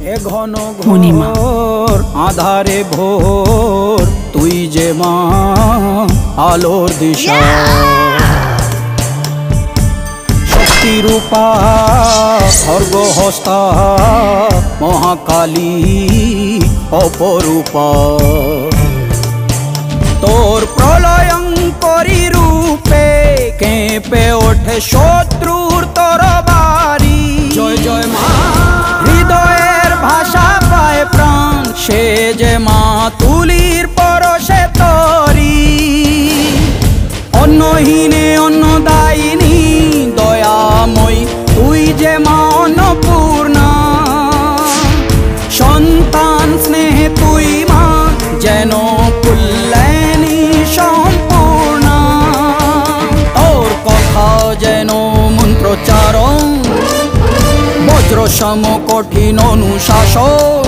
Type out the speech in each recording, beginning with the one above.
এ ঘন ঘোর আধারে ভোর তুই যে মা আলোর দিশা শক্তিরূপা খর্গহস্তা মহাকালী অপরূপা তোর প্রলয়ঙ্করী রূপে কেঁপে ওঠে শত্রুর তরবারি জয় জয় মা হৃদয়ের ভাষা পায় প্রাণ সে যে মা তুলির পরশে তরি অন্নহীনে অন্নদায়িনী দয়াময়ী তুই যে মা অন্নপূর্ণা সন্তান স্নেহে তুই মা যেন কল্যাণী সম্পূর্ণা তোর কথা যেন মন্ত্রোচ্চারণ বজ্র সম কঠিন অনুশাসন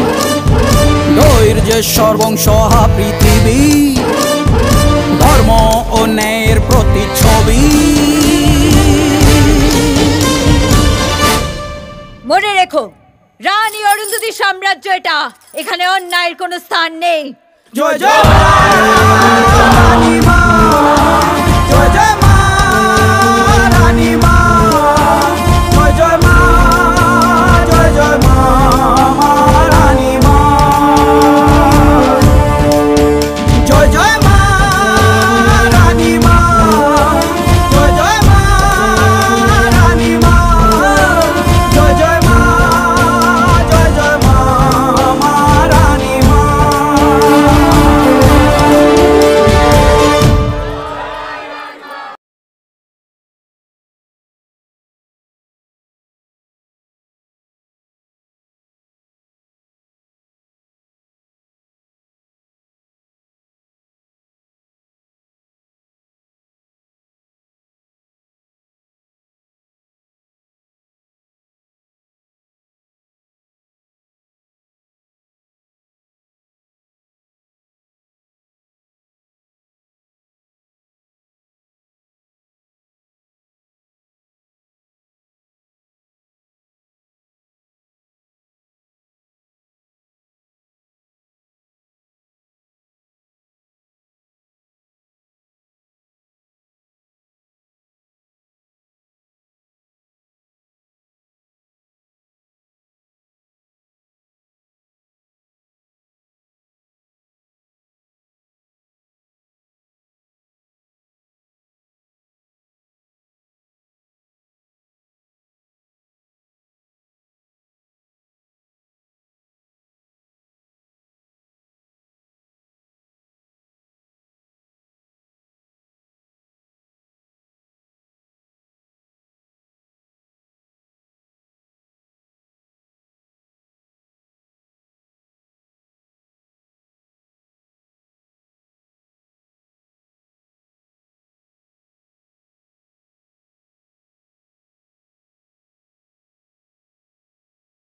ধৈর্যেশ্বর বংশহা পৃথিবী ধর্ম ও ন্যায়ের প্রতিচ্ছবি মনে রেখো রানী অরুন্ধতী সাম্রাজ্য এটা এখানে অন্যায়ের কোনো স্থান নেই জয় জয় জয় জয়